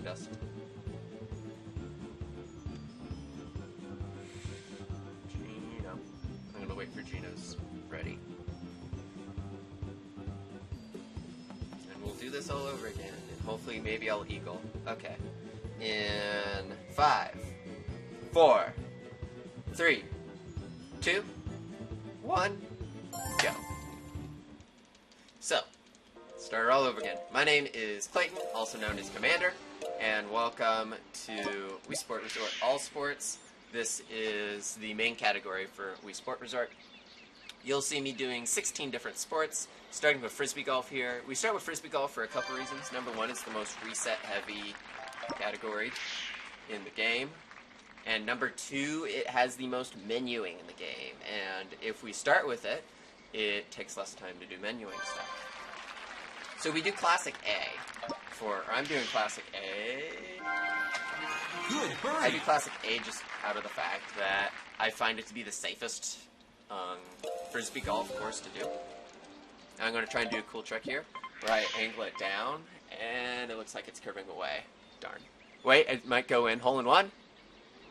it does. Gino. I'm gonna wait for Gino's ready. And we'll do this all over again. And hopefully maybe I'll eagle. Okay. In 5, 4, 3, 2, 1, go. So, start all over again. My name is Clayton, also known as Commander, and welcome to Wii Sport Resort All Sports. This is the main category for Wii Sport Resort. You'll see me doing 16 different sports, starting with Frisbee Golf here. We start with Frisbee Golf for a couple reasons. Number one, it's the most reset-heavy category in the game. And number two, it has the most menuing in the game. And if we start with it, it takes less time to do menuing stuff. So we do Classic A. I'm doing Classic A. Good, hurry! I do Classic A just out of the fact that I find it to be the safest Frisbee Golf course to do. I'm going to try and do a cool trick here, where I angle it down, and it looks like it's curving away. Darn. Wait, it might go in. Hole in one?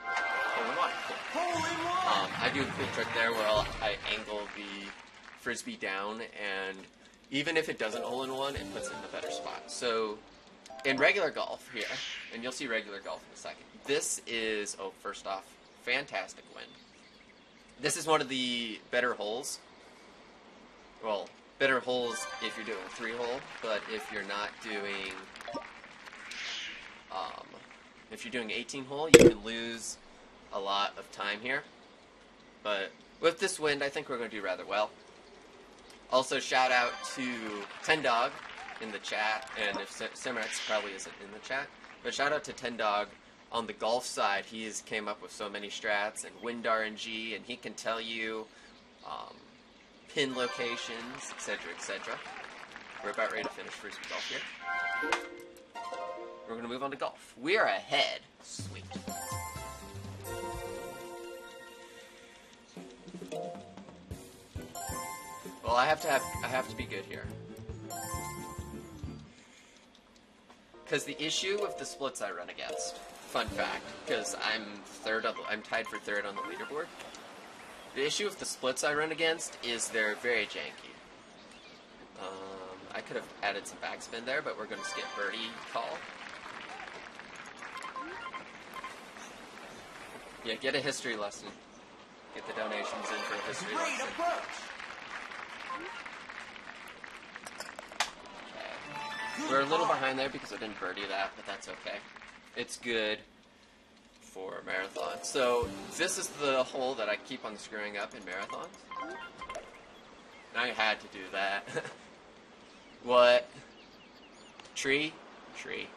Hole in one. Cool. Hole in one! I do a cool trick there where I angle the Frisbee down, and even if it doesn't hole in one, it puts it in a better spot. So, in regular golf here, and you'll see regular golf in a second, this is, first off, fantastic wind. This is one of the better holes. Well, better holes if you're doing 3-hole, but if you're not doing, if you're doing 18-hole, you can lose a lot of time here. But with this wind, I think we're going to do rather well. Also, shout out to Tendog in the chat, and if Cimarex probably isn't in the chat, but shout out to Tendog on the golf side. He's came up with so many strats and wind RNG, and he can tell you pin locations, etc., etc. We're about ready to finish Frisbee Golf here. We're going to move on to golf. We are ahead. Sweet. Well, I have to be good here. Because the issue with the splits I run against, fun fact, because I'm tied for third on the leaderboard. The issue with the splits I run against is they're very janky. I could have added some backspin there, but we're going to skip birdie call. Yeah, get a history lesson. Get the donations in for a history Great lesson. approach! We're a little behind there because I didn't birdie that, but that's okay. It's good for marathon. So this is the hole that I keep on screwing up in marathons. And I had to do that. What? Tree? Tree.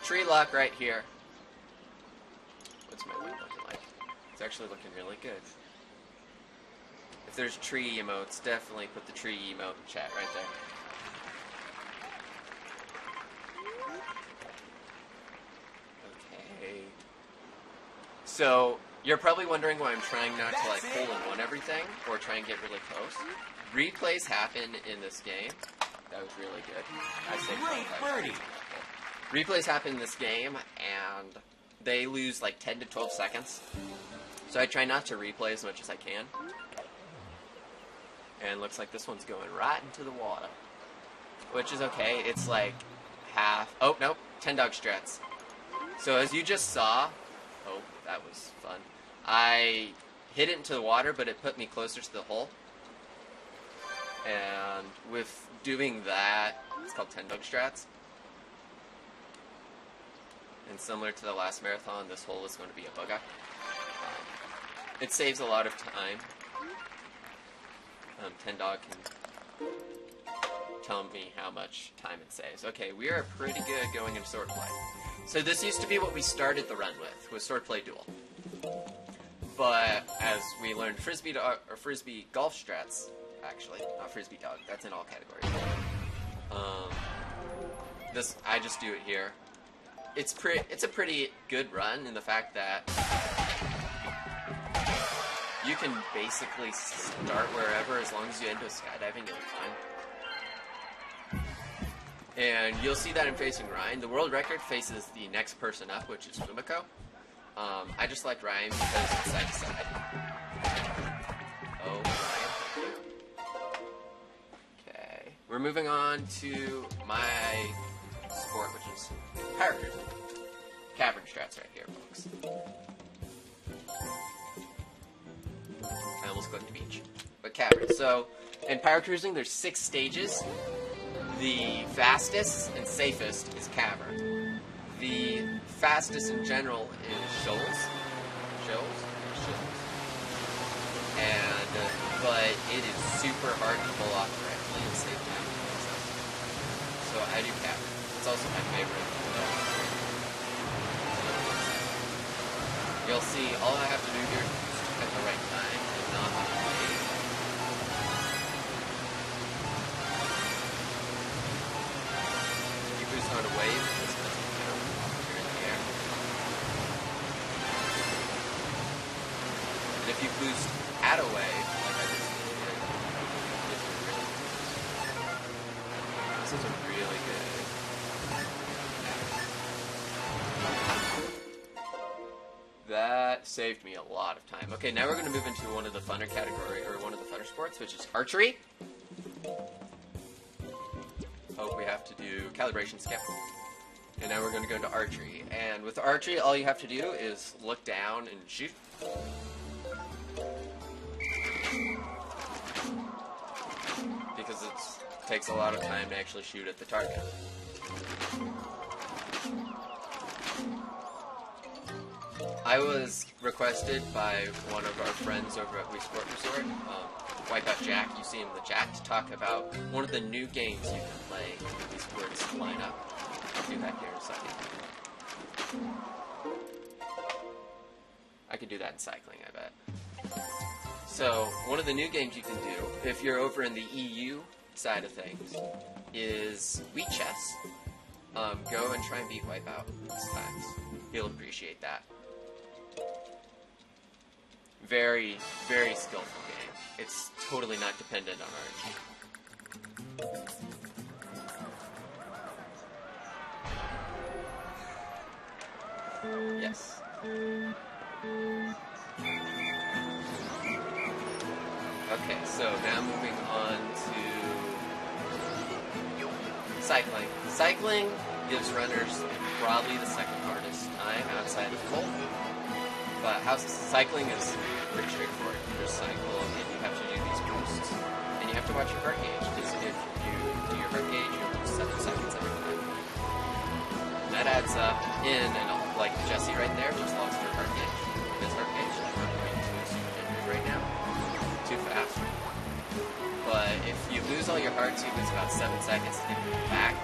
Tree lock right here. What's my wind looking like? It's actually looking really good. If there's tree emotes, definitely put the tree emote in chat right there. So, you're probably wondering why I'm trying not to, like, hole-in-one everything, or try and get really close. Replays happen in this game. That was really good. I say Great birdie! Replays happen in this game, and they lose, like, 10 to 12 seconds. So I try not to replay as much as I can. And looks like this one's going right into the water. Which is okay. It's, like, half... Oh, nope. Tendog strats. So as you just saw... Oh, that was fun. I hit it into the water, but it put me closer to the hole. And with doing that, it's called Tendog strats. And similar to the last marathon, this hole is going to be a bugger. It saves a lot of time. Tendog can tell me how much time it saves. Okay, we are pretty good going into swordplay. So this used to be what we started the run with, was swordplay duel. But as we learned Frisbee golf strats, actually, not Frisbee dog, that's in all categories. I just do it here. It's a pretty good run in the fact that you can basically start wherever as long as you end up skydiving, you'll be fine. And you'll see that in Facing Ryan. The world record faces the next person up, which is Fumiko. I just like Ryan because it's side to side. Oh, Ryan. Okay. We're moving on to my sport, which is power cruising. Cavern strats right here, folks. I almost clicked beach. But cavern. So, in power cruising, there's 6 stages. The fastest and safest is cavern. The fastest in general is shoals. And, but it is super hard to pull off correctly and save time. So I do cavern. It's also my favorite. You'll see all I have to do here is just at the right time and not on the wave. You boost on a wave, this doesn't count. You're in the air. And if you boost at a wave, like I just did, this is a really good. That saved me a lot of time. Okay, now we're going to move into one of the funner category, or one of the funner sports, which is archery. Oh, we have to do calibration skip. And now we're going to go into archery. And with archery, all you have to do is look down and shoot. Because it takes a lot of time to actually shoot at the target. I was requested by one of our friends over at Wii Sport Resort, Wipeout Jack, you see him in the chat, to talk about one of the new games you can play in the Wii Sports lineup. I'll do that here in a second. I could do that in cycling, I bet. So, one of the new games you can do, if you're over in the EU side of things, is Wii Chess. Go and try and beat Wipeout this times. He'll appreciate that. Very, very skillful game. It's totally not dependent on RNG. Yes. Okay, so now moving on to cycling. Cycling gives runners probably the second hardest time outside of pole. But cycling is pretty straightforward. You just cycle and you have to do these boosts. And you have to watch your heart gauge, because if you do your heart gauge, you'll lose 7 seconds every time. And that adds up in, and like Jesse right there just lost her heart gauge. His heart gauge, like we're going to a super injury right now. Too fast. But if you lose all your hearts, you lose about 7 seconds to get them back.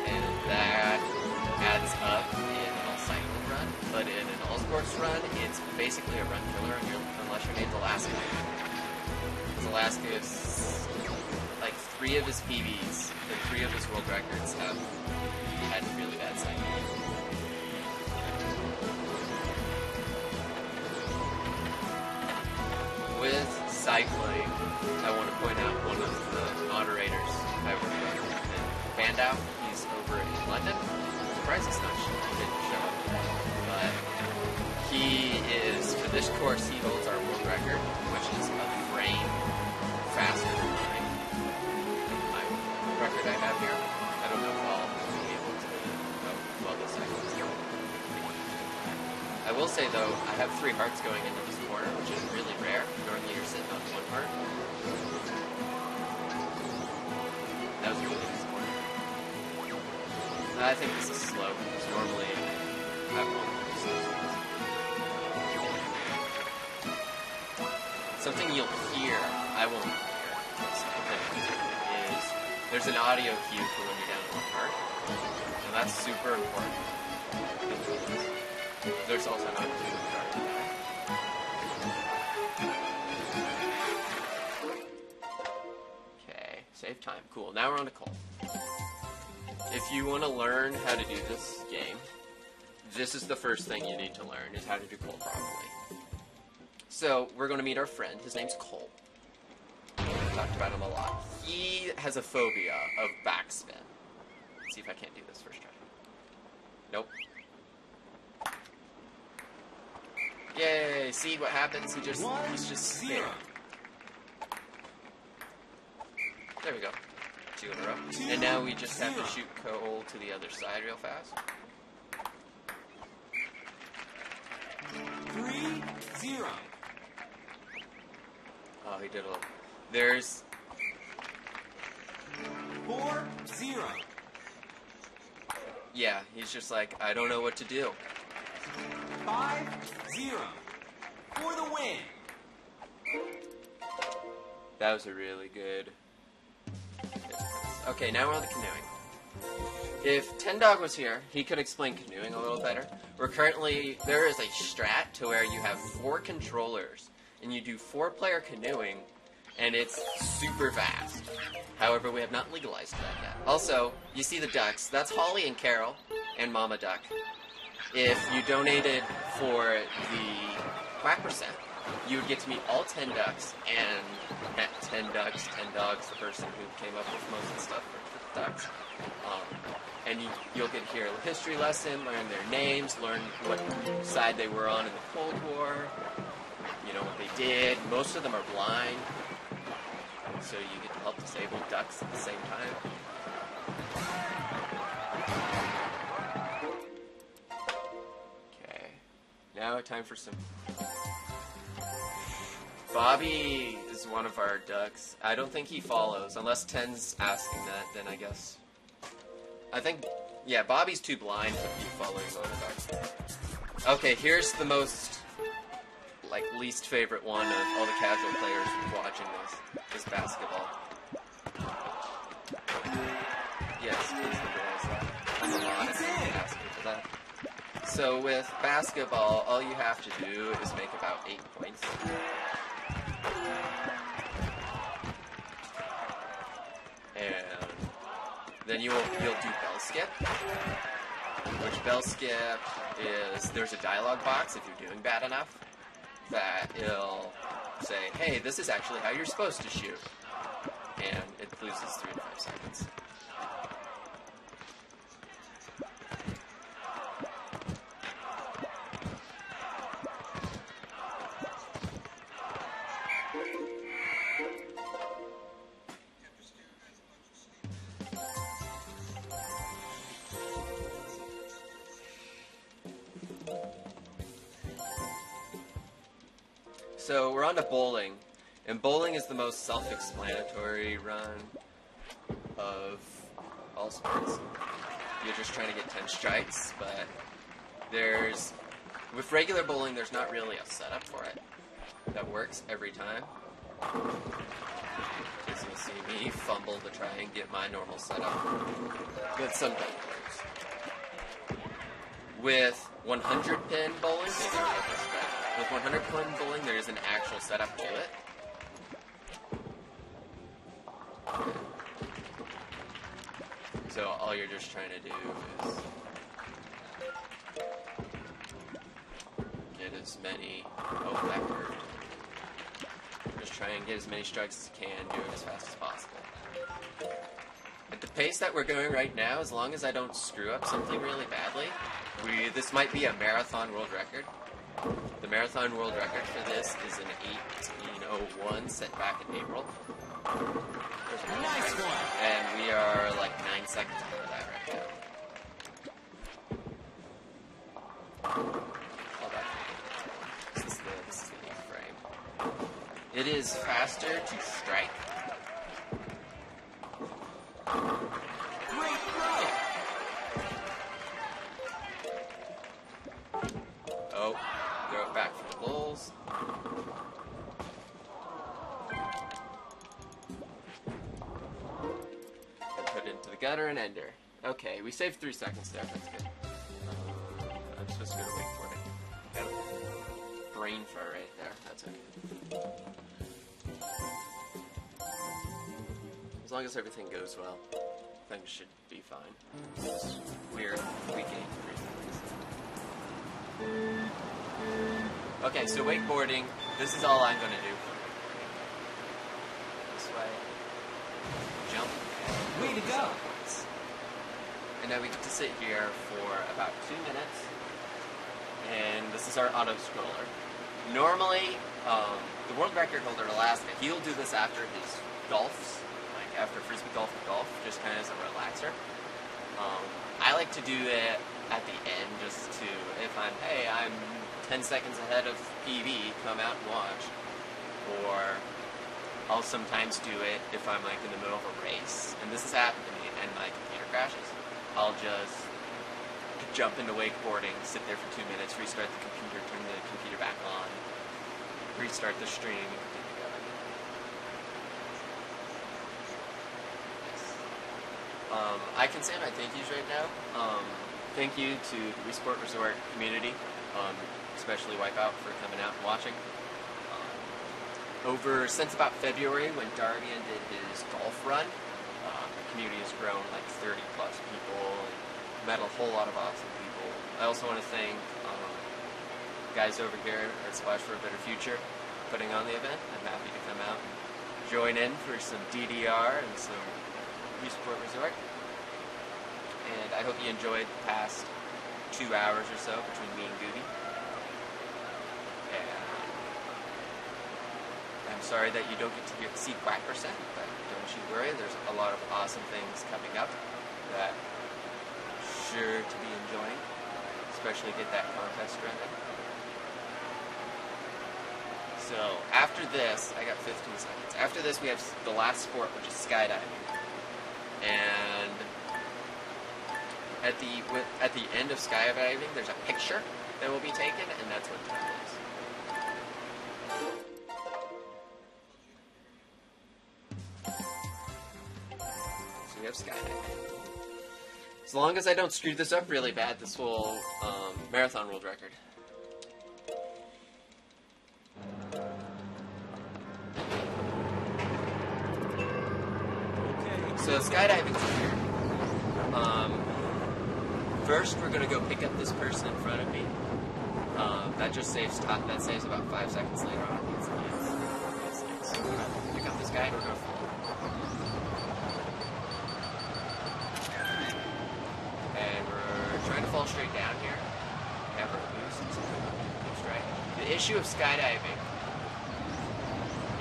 And that adds up in an all cycling run. But in an all sports run, it's basically a run killer unless you're named Alaska. Because Alaska is like 3 of his PBs and 3 of his world records have had really bad cycling. With cycling, I want to point out one of the moderators I work with, Bandau. He's over in London. I'm surprised he didn't show up today. But he is, for this course, he holds our world record, which is a frame faster than my record I have here. I don't know if I'll be able to know well this cycle. I will say, though, I have 3 hearts going into this corner, which is really rare. Normally you're sitting on 1 heart. That was really disappointing. I think this is slow, because normally I have 1 heart. Something you'll hear, I won't hear, is there's an audio cue for when you're down to 1 heart. And that's super important. There's also an audio cue. Save time. Cool. Now we're on to Cole. If you want to learn how to do this game, this is the first thing you need to learn, is how to do Cole properly. So, we're going to meet our friend. His name's Cole. We've talked about him a lot. He has a phobia of backspin. Let's see if I can't do this first try. Nope. Yay! See what happens? He's just there. There we go. 2 in a row. And now we just have to shoot Cole to the other side real fast. 3-0. Oh, he did a little. There's 4-0. Yeah, he's just like, I don't know what to do. 5-0. For the win. That was a really good. Okay, now we're on the canoeing. If Ten Dog was here, he could explain canoeing a little better. There is a strat to where you have 4 controllers, and you do 4-player canoeing, and it's super fast. However, we have not legalized that yet. Also, you see the ducks. That's Holly and Carol, and Mama Duck. If you donated for the Quack percent, you would get to meet all 10 ducks, and at 10 ducks, 10 dogs, the person who came up with most of the stuff for the ducks. And you'll get to hear a history lesson, learn their names, learn what side they were on in the Cold War, you know, what they did. Most of them are blind, so you get to help disable ducks at the same time. Okay, now time for some... Bobby is one of our ducks. I don't think he follows, unless Ten's asking that, then I guess... I think, yeah, Bobby's too blind to be following Mama Duck. Okay, here's the most, like, least favorite one of all the casual players watching this, is basketball. Yes, please legalize that. I'm a lot asking for that. So with basketball, all you have to do is make about 8 points. And then you'll do bell skip, which bell skip is, there's a dialogue box if you're doing bad enough that it'll say, hey, this is actually how you're supposed to shoot, and it loses 3 to 5 seconds. So we're on to bowling, and bowling is the most self-explanatory run of all sports. You're just trying to get 10 strikes, but with regular bowling, there's not really a setup for it that works every time. As you'll see me fumble to try and get my normal setup, but sometimes it works. With 100 pin bowling, with 100 pin bowling, there is an actual setup to it. So all you're just trying to do is get as many. Oh, that hurt. Just try and get as many strikes as you can, do it as fast as possible. At the pace that we're going right now, as long as I don't screw up something really badly, this might be a marathon world record. The marathon world record for this is an 18:01 set back in April. Nice one. And we are like 9 seconds ahead of that right now. Hold on. This is the 8th frame. It is faster to strike. Great throw. Oh, throw it back for the Bulls. And put it into the gutter and ender. Okay, we saved 3 seconds there. That's good. I'm supposed to go to wakeboarding. Got a brain fur right there. That's okay. As long as everything goes well, things should be fine. It's weird. We gained 3 seconds. Okay, so wakeboarding, this is all I'm going to do. This way. Jump. Way to go. and now we get to sit here for about 2 minutes, and this is our auto scroller. Normally, the world record holder in Alaska, he'll do this after his golfs, like after frisbee golf and golf, just kind of as a relaxer. I like to do it at the end, just to, if I'm 10 seconds ahead of PB, come out and watch. Or I'll sometimes do it if I'm like in the middle of a race, and this has happened to me, and my computer crashes. I'll just jump into wakeboarding, sit there for 2 minutes, restart the computer, turn the computer back on, restart the stream, and continue going. I can say my thank yous right now. Thank you to the Wii Sport Resort community, especially Wipeout, for coming out and watching. Since about February, when Darbian did his golf run, the community has grown like 30 plus people and met a whole lot of awesome people. I also want to thank guys over here at Splash for a Better Future putting on the event. I'm happy to come out and join in for some DDR and some Wii Sport Resort. And I hope you enjoyed the past 2 hours or so between me and Gooby. And I'm sorry that you don't get to see Quack%, but don't you worry, there's a lot of awesome things coming up that you're sure to be enjoying, especially get that contest running. So after this, I got 15 seconds. After this, we have the last sport, which is skydiving. And at the end of skydiving, there's a picture that will be taken, and that's what time is. So we have skydiving. As long as I don't screw this up really bad, this will marathon world record. So skydiving's here. First, we're gonna go pick up this person in front of me. That just saves time. That saves about 5 seconds later on. It's nice. So we're gonna pick up this guy and we're gonna fall. And we're trying to fall straight down here. We have our boost right. The issue of skydiving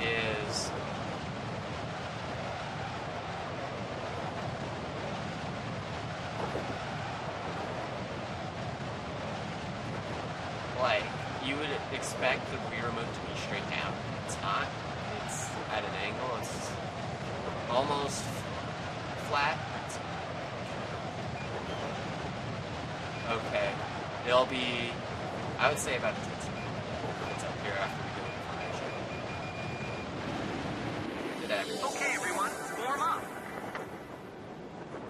is like, you would expect the Wii remote to be straight down. It's not. It's at an angle. It's almost flat. Okay. It'll be, I would say, about 10 seconds. It's up here after we go to the formation. Okay, everyone, form up.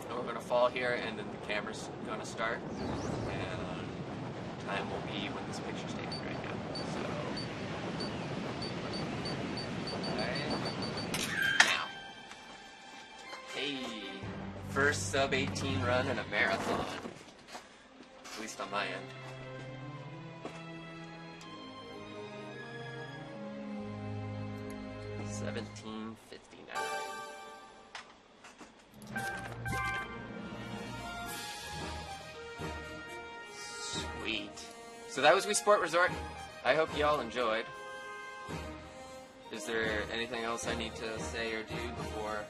And we're going to fall here, and then the camera's going to start. And time will be when this picture's taken right now. So, right now. Hey, first sub-18 run in a marathon. At least on my end. $17.59. Sweet. So that was Wii Sport Resort. I hope y'all enjoyed. Is there anything else I need to say or do before